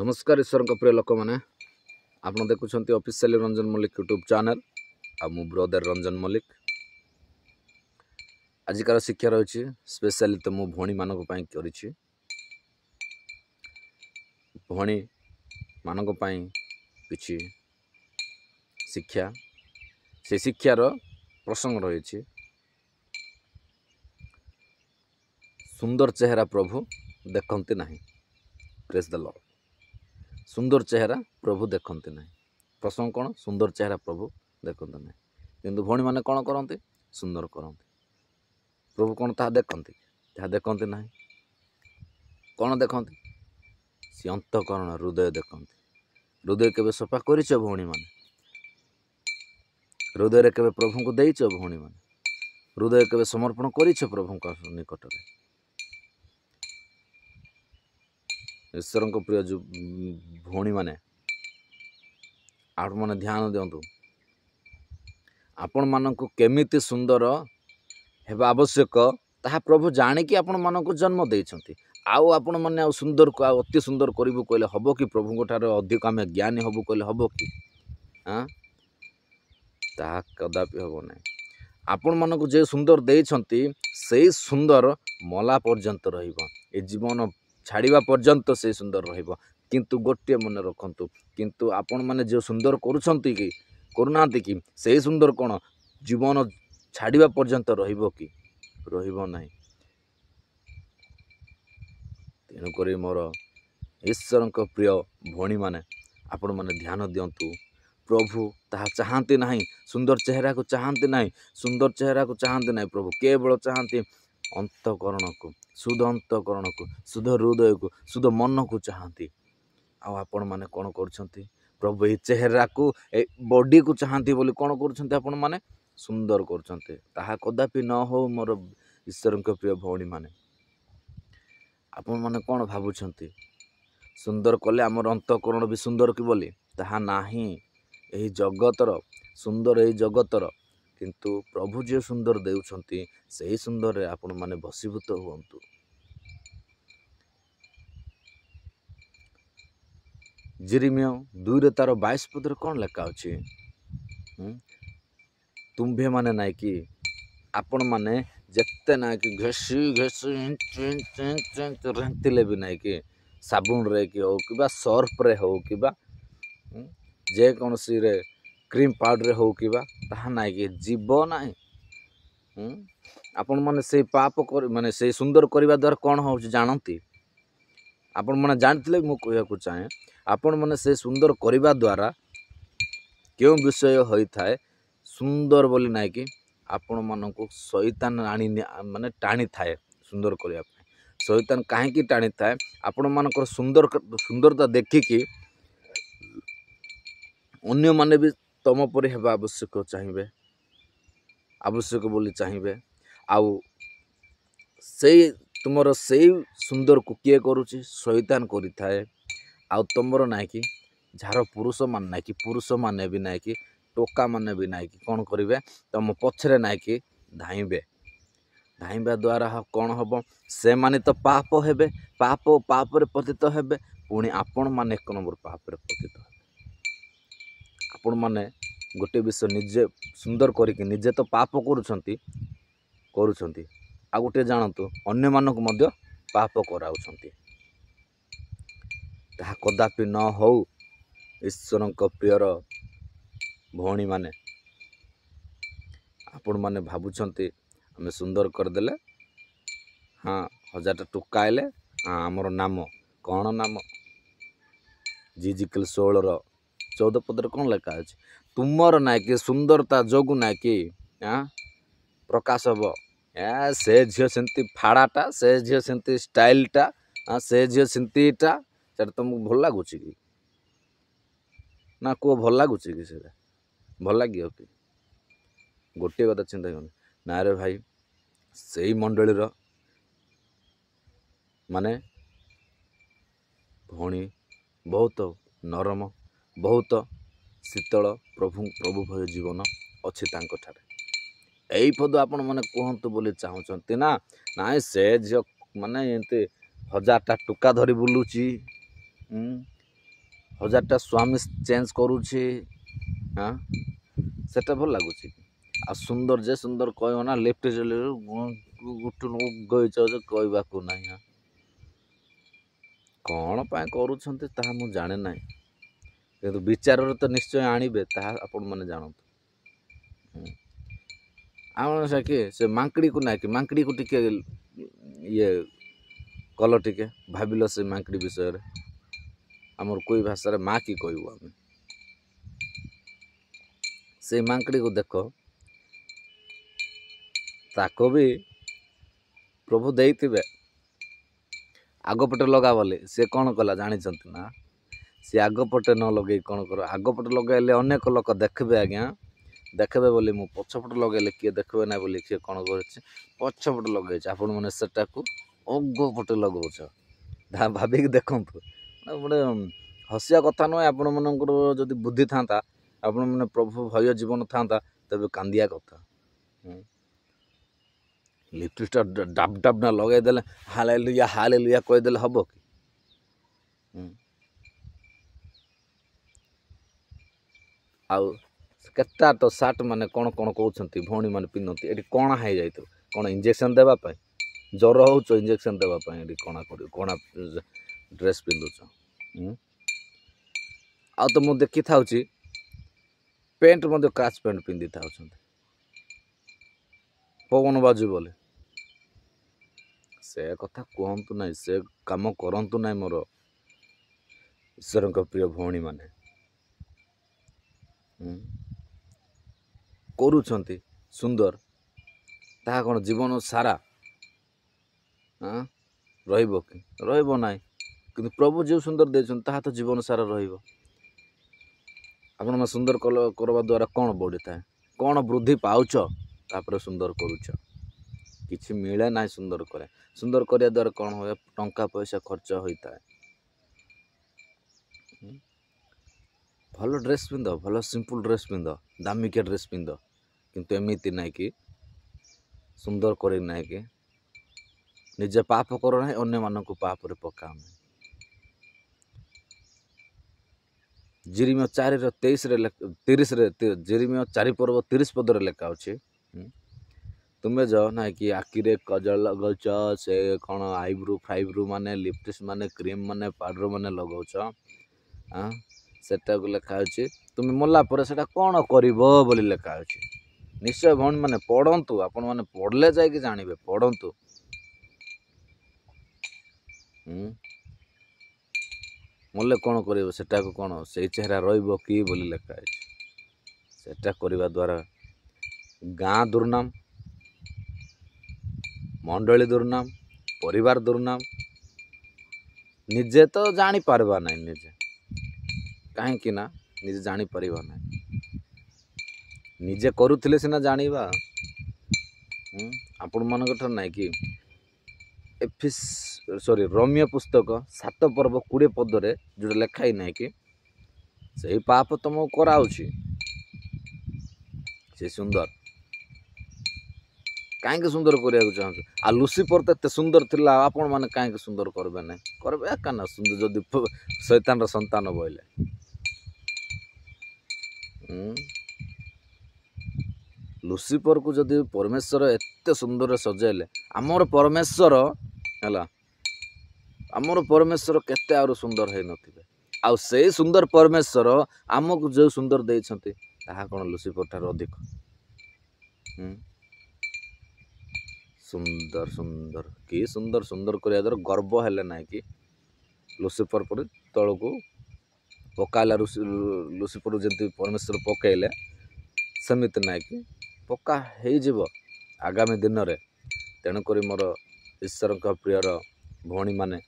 नमस्कार ईश्वर प्रिय लोक मैंने आप देखुं officially Ranjan Mallik YouTube channel आ मु ब्रदर रंजन मल्लिक। आजिकार शिक्षा रही स्पेशली तो मु भौणी मानक करी भौणी मानक किछि शिक्षा से शिक्षार प्रसंग रही सुंदर चेहरा प्रभु देखते नहीं। Praise the Lord. सुंदर चेहरा प्रभु देखते नहीं। प्रसंग कौन? सुंदर चेहरा प्रभु देखते नहीं किंतु भौणी माने कौन करते? सुंदर करते। प्रभु कौन ताहा देखते? ताहा देखते नहीं। कौन देखते? सी अंतकरण हृदय देखते। हृदय केवे सफा करिछ भौणी माने? हृदय केवे प्रभु को देइछ भौणी माने? हृदय केवे समर्पण करिछ प्रभु निकट में? ईश्वर को प्रिय जो भौणी माने आप मैंने ध्यान दिंतु आपण मानक केमिति सुंदर हेबा आवश्यक ताहा प्रभु जानिकी आपण मानक जन्म देइछंती। आउ आपण माने सुंदर को अति सुंदर करिबु कहले हबो कि? प्रभु ठारे अधिक आमे ज्ञानी हबु कहले हबो कि? हाँ ताहा कदापि हबो नहीं। आपण मानक जे सुंदर देइछंती से सुंदर मला पर्यंत रहिबो। ए जीवन छाड़िबा पर्यंत से सुंदर रहिबो। किंतु गोटे मन रखंतु किंतु आपण माने जो सुंदर करूछंती कि करूनांती कि से सुंदर कौन जीवन छाड़िबा पर्यंत रहिबो कि? रहिबो नहीं। तेणुक मोर ईश्वर प्रिय भौणी माने आपण माने ध्यान दिंतु प्रभु ताहा चाहती नहीं। सुंदर चेहरा को चाहती नहीं। सुंदर चेहरा को चाहती नहीं। प्रभु केवल चाहती अंतकरण को, शुद्ध अंतकरण को, शुद्ध हृदय को, शुद्ध मन को चाहती। आपण माने कौन करछंती? प्रभु ये चेहरा को ए बॉडी को चाहती बोली कौन करछंती? आपण माने सुंदर करछंती। ताहा कदापि न हो मोर ईश्वर के प्रिय भौणी माने। आपण माने कौन भाबुछंती? सुंदर कले आमर अंतकरण भी सुंदर कि बोली? ताहा नाही। एही जगतर सुंदर, एही जगतर किंतु प्रभु जे सुंदर देउछंती सही सुंदर रे आपण माने बसीभूत हुअन्तु। जिरिमिया 2:22 पदर कौन लेखा अच्छी? तुम्भे माने नाई कि आपण माने जेते ना कि घसी घसी रेंतिले भी नाई कि साबुन रे कि हो कि सर्फ रे हो कि जे कौन सी रे क्रीम पाउडर हो कि ताहा नाई कि जीव नाई। आपण माने से पाप कर माने से सुंदर करबा द्वारा कौन हो जानती? आपण माने जानथिले मु कहया को चाहे आपण माने से सुंदर करबा द्वारा क्यों विषय होई थाए? सुंदर बोली नाई कि आपण मानक शैतान आनी माने टाणी थाए सुंदर करबा पय। शैतान काहे कि टाणी थाए? आपण मानकर सुंदरता देखिकी अन्य माने भी तम परि हेबा आवश्यक चाहिए, आवश्यक बोली चाहिए। आउ से तुमर से सुंदर को किए करुची? शैतान करि थाए। आउ तुमर नाई कि झार पुरुष मान नाई कि पुरुष माने भी नाई कि टोका माने भी नाई कि कौन करिवे? तुम पछरे नाई कि धाइबे। धाइबा द्वारा कौन हम? से माने तो पाप हेबे। पाप पाप रे पतित हेबे। पुणी आपण माने एक नंबर पाप रे पतित हेबे। आपण माने गोटे विषय निजे सुंदर करिके निजे तो पाप करूछंती आ गोटे जानतु अन्य मानक मध्य पाप कराउछंती। ताहा कदापि न हो। ईश्वर प्रियर भौणी माने आपण माने भाबुछंती आमे सुंदर करदेले, हाँ 1000 टुका आइले, हाँ आमर नाम कौन? नाम जिजिकल 16:14 पदर कौन लेखा अछि? तुमर नाई कि सुंदरता जोगु नाई कि प्रकाश हब। से झील सेमती फाड़ाटा, से झील सेमती स्टाइलटा, से झील सेमतीटा सेटा तुमको भल लगुच कि ना? को भल लगुच कि? से भल लगे कि? गोटे कथा चिंता कर ना रे भाई, से ही मंडलीर माने भौणी बहुत नरम, बहुत शीतल, प्रभु भय जीवन अच्छी तांको ठारे। यही पद आपण माने कहतु बोली चाहूँगी ना? ना से झील माने एमती 1000टा टुका धरी बुलूची, हजारटा स्वामी चेंज करुच्छे हाँ सेटा भल लगुच आ सुंदर जे सुंदर कह ना लेफ्ट गईच कहवा को ना हाँ कौन पाए करुँच मु जाने ना कि विचार तो निश्चय आणवे ता आपण मैंने जानतु आम से किए से मांकड़ी को ना कि मांकड़ी को टिके ये कल टिके भाविल से मांकड़ी विषय आमर कोई भाषा माँ कि कहू आम से मांकड़ी को देख ताको भी प्रभु देइथिबे आगपटे लगा बोले सी कौन कला जानी ना सी आगपटे न लगे कौन कर आगपटे लगेले अनेक लोक देखबे आज्ञा देखबे बोली मु पछपटे लगेले किए देखबे ना बोली किए कौन कर पछपटे लगे आपण मैंने सेटा को अगपटे लगौछ भाविक देखंतु गोटे हसिया कथा नुहे आपण मनकर जदि बुद्धि था आपण मैंने प्रभु भय जीवन था तेज कांदिया कथा लिपस्टिक डाब डाब ना लगेदेले हालेलुया कहीदेले हम कि आउ केटा तो सार्ट माने कौन कौन कहते भौणी मैंने पिंधती ये कणा हो जाए कौन इंजेक्शन देवाई ज्वर हो इंजेक्शन देवाई ये कणा कर कणा ड्रेस पिंधुच आ तो मुझे देखी था पेंट मध्य काच पेंट पिंधि था पवन बाजू बोले से कथा कहतु ना से कम करतु ना मोर ईश्वर प्रिय भौणी माने करुँच सुंदर ता कौन जीवन सारा हाँ रहिबो कि रहिबो ना कि प्रभु जो सुंदर देछन ता तो जीवन सारा रहिबो आपण सुंदर करवा द्वारा कौन बढ़ी थाए कौन वृद्धि पाउच तापर सुंदर करुच किछि मिले ना सुंदर करे सुंदर करिया द्वारा कौन हुए टंका पैसा खर्च होता है भल ड्रेस पिंध भल सिंपल ड्रेस पिंध दामिकिया ड्रेस पिंध किंतु एमती ना कि सुंदर कर ना कि निजे पाप कर ना अन्य मानक पाप रे पका जिरिमिया 4:23 जिरिमिया 4 पर्व 30 पदर लेखा अच्छे तुम्हें जाओ ना कि आखिरे कजल लगौच से कौन आईब्रो फाइब्रो माने लिपस्टिक माने क्रीम माने पाउडर माने लगौच हाँ सेटा को लेखा अच्छे तुम्हें मरला पर सेटा कौन करिवो बोली लेखा अच्छे निश्चय भौणी माने पढ़ंतु आपण माने पढ़ले जाइए जानवे पढ़ंतु मल्ले कौन कर सेटा को कौन से चेहरा रहिबो कि बोली लेखा है सेटा करने द्वारा गाँ दुर्नाम मंडली दुर्नाम परिवार दुर्नाम निजे तो जानी पारबा ना निजे कहीं ना निजे जानी पारबा ना निजे करुले सीना जानिबा आपण मानक ना कि रोमियो पुस्तक 7 पर्व 20 पदरे जो लेखाई ना कि से पाप तुमको कराउछि से सुंदर कहीं सुंदर करने चाहूँ आ लुसीफर तो सुंदर थिला आपण माने कहीं सुंदर करबे ना करबे क्या सुंदर जदि शैतान संतान बोले लुसीफर को जदि परमेश्वर एते सुंदर सजेले आमर परमेश्वर है आमर परमेश्वर केते आरो सुंदर है नथिबे आ से सुंदर परमेश्वर आमको जो सुंदर देइछंती ताहा कोन लुसीफर ठार अधिक सुंदर सुंदर कि सुंदर सुंदर करिया द्वारा गर्व हेले ना कि लुसीफर पर तल को पकाला लुसीफर जंती परमेश्वर पकईले सेमिति ना कि पक्का हो आगामी दिन में तेणुक मोर ईश्वर प्रियर भौणी माने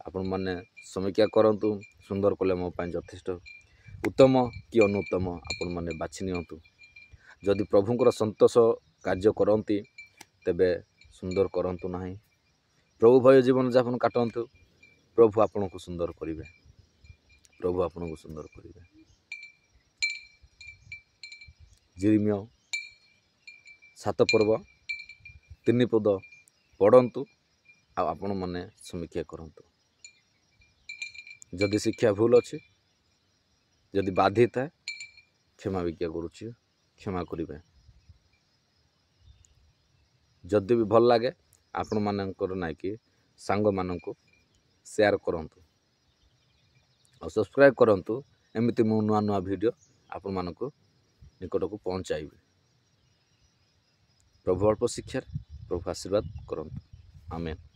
आपण माने समीक्षा करंतु सुंदर कले मो पाई यथेष्ट उत्तम कि अनुत्तम आपण माने बाछि नियंतु जदि प्रभुंकर संतोष कार्य करती तेबे सुंदर करंतु नाही प्रभु भय जीवन यापन काटंतु प्रभु आपण को सुंदर करिवे प्रभु आपण को सुंदर करिवे जिरिमिया 7 पर्व 3 पद पढ़ंतु आपण माने समीक्षा करंतु जदि शिक्षा भूल अच्छी ଯଦି ବାଧିଥାଏ କ୍ଷମା ଭିକ୍ଷା କରୁଛି, କ୍ଷମା କରିବେ। ଯଦି ବି ଭଲ ଲାଗେ ଆପଣମାନଙ୍କର ନାଇଁକି ସାଙ୍ଗମାନଙ୍କୁ ସେୟାର କରନ୍ତୁ ଆଉ ସବସ୍କ୍ରାଇବ୍ କରନ୍ତୁ। ଏମିତି ମୁଁ ନୂଆ ନୂଆ ଭିଡ଼ିଓ ଆପଣମାନଙ୍କୁ ନିକଟକୁ ପହଞ୍ଚାଇବି। ପ୍ରଭୁ ଅଳ୍ପ ଶିକ୍ଷାରେ ପ୍ରଭୁ ଆଶୀର୍ବାଦ କରନ୍ତୁ। ଆମେନ୍।